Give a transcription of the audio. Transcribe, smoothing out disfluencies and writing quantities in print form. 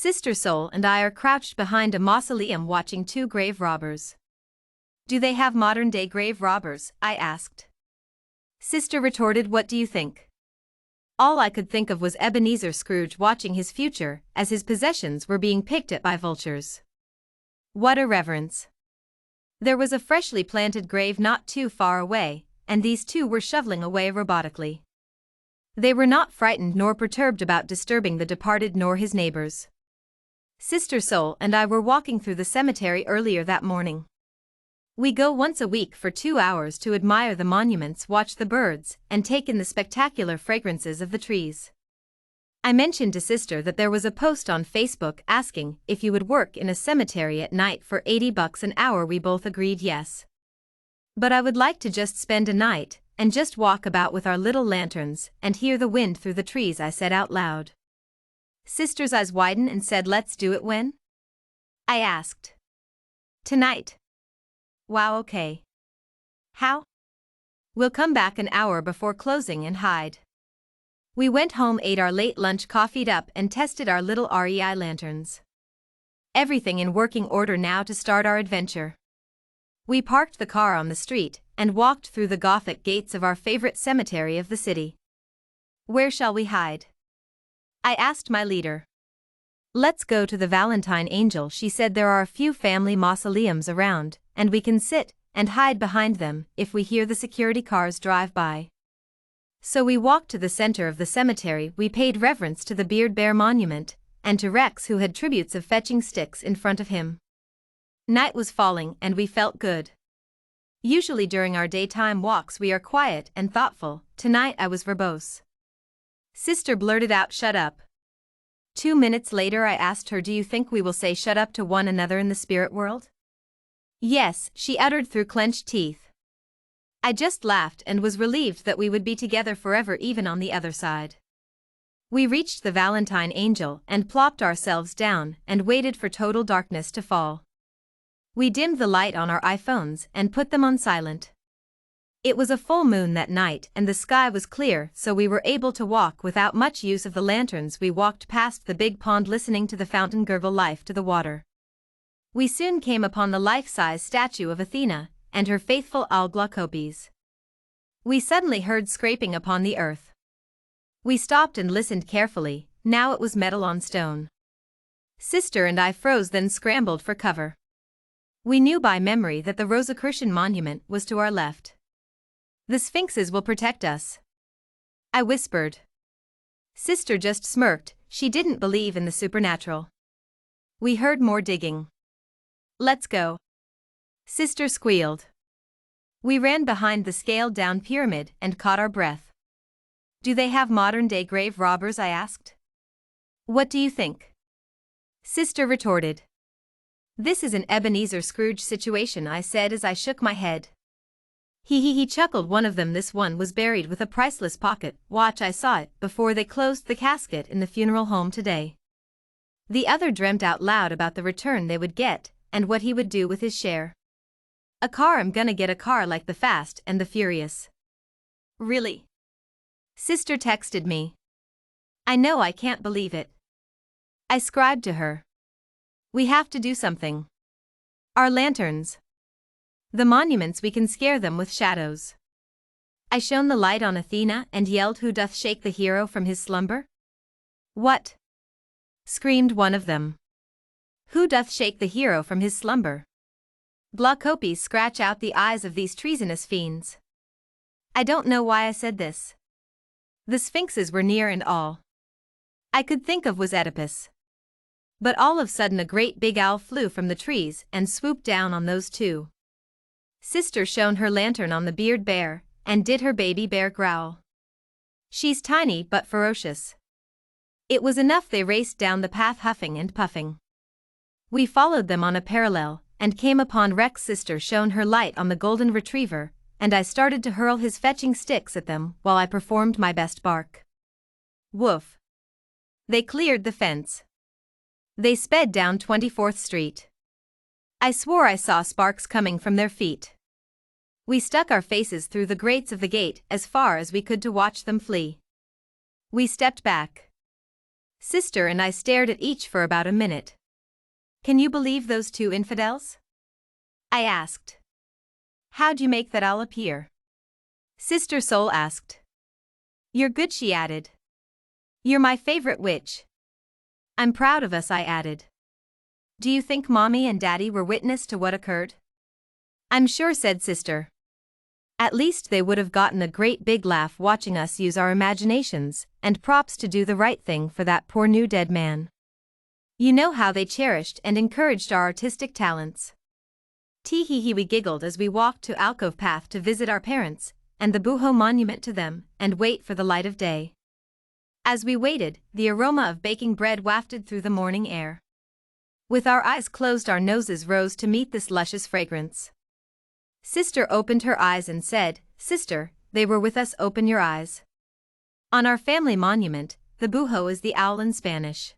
Sister Soul and I are crouched behind a mausoleum watching two grave robbers. Do they have modern-day grave robbers? I asked. Sister retorted, what do you think? All I could think of was Ebenezer Scrooge watching his future as his possessions were being picked at by vultures. What irreverence! There was a freshly planted grave not too far away, and these two were shoveling away robotically. They were not frightened nor perturbed about disturbing the departed nor his neighbors. Sister Soul and I were walking through the cemetery earlier that morning. We go once a week for 2 hours to admire the monuments, watch the birds, and take in the spectacular fragrances of the trees. I mentioned to Sister that there was a post on Facebook asking if you would work in a cemetery at night for $80 an hour. We both agreed yes. But I would like to just spend a night and just walk about with our little lanterns and hear the wind through the trees, I said out loud. Sister's eyes widened and said, let's do it when? I asked. Tonight. Wow, okay. How? We'll come back an hour before closing and hide. We went home, ate our late lunch, coffeed up, and tested our little REI lanterns. Everything in working order now to start our adventure. We parked the car on the street and walked through the Gothic gates of our favorite cemetery of the city. Where shall we hide? I asked my leader. Let's go to the Valentine Angel, she said. There are a few family mausoleums around, and we can sit and hide behind them if we hear the security cars drive by. So we walked to the center of the cemetery. We paid reverence to the Beard Bear monument, and to Rex, who had tributes of fetching sticks in front of him. Night was falling and we felt good. Usually during our daytime walks we are quiet and thoughtful. Tonight I was verbose. Sister blurted out, shut up. 2 minutes later I asked her, do you think we will say shut up to one another in the spirit world? Yes, she uttered through clenched teeth. I just laughed and was relieved that we would be together forever, even on the other side. We reached the Valentine Angel and plopped ourselves down and waited for total darkness to fall. We dimmed the light on our iPhones and put them on silent. It was a full moon that night and the sky was clear, so we were able to walk without much use of the lanterns. We walked past the big pond, listening to the fountain gurgle life to the water. We soon came upon the life-size statue of Athena and her faithful owl Glaucopes. We suddenly heard scraping upon the earth. We stopped and listened carefully. Now it was metal on stone. Sister and I froze, then scrambled for cover. We knew by memory that the Rosicrucian monument was to our left. The Sphinxes will protect us, I whispered. Sister just smirked. She didn't believe in the supernatural. We heard more digging. Let's go, Sister squealed. We ran behind the scaled-down pyramid and caught our breath. Do they have modern-day grave robbers? I asked. What do you think? Sister retorted. This is an Ebenezer Scrooge situation, I said as I shook my head. He chuckled. One of them, this one, was buried with a priceless pocket watch. I saw it before they closed the casket in the funeral home today. The other dreamt out loud about the return they would get and what he would do with his share. A car. I'm gonna get a car like the Fast and the Furious. Really? Sister texted me. I know, I can't believe it. I scribed to her. We have to do something. Our lanterns. The monuments, we can scare them with shadows. I shone the light on Athena and yelled, who doth shake the hero from his slumber? What? Screamed one of them. Who doth shake the hero from his slumber? Glaucopes scratch out the eyes of these treasonous fiends. I don't know why I said this. The Sphinxes were near and all I could think of was Oedipus. But all of a sudden a great big owl flew from the trees and swooped down on those two. Sister shone her lantern on the Beard Bear and did her baby bear growl. She's tiny but ferocious. It was enough. They raced down the path huffing and puffing. We followed them on a parallel and came upon Rex. Sister shone her light on the golden retriever, and I started to hurl his fetching sticks at them while I performed my best bark. Woof. They cleared the fence. They sped down 24th Street. I swore I saw sparks coming from their feet. We stuck our faces through the grates of the gate as far as we could to watch them flee. We stepped back. Sister and I stared at each for about a minute. Can you believe those two infidels? I asked. How'd you make that all appear? Sister Soul asked. You're good, she added. You're my favorite witch. I'm proud of us, I added. Do you think Mommy and Daddy were witness to what occurred? I'm sure, said Sister. At least they would have gotten a great big laugh watching us use our imaginations, and props to do the right thing for that poor new dead man. You know how they cherished and encouraged our artistic talents. Tee-hee-hee, we giggled as we walked to Alcove Path to visit our parents, and the Búho monument to them, and wait for the light of day. As we waited, the aroma of baking bread wafted through the morning air. With our eyes closed, our noses rose to meet this luscious fragrance. Sister opened her eyes and said, Sister, they were with us, open your eyes. On our family monument, the Búho is the owl in Spanish.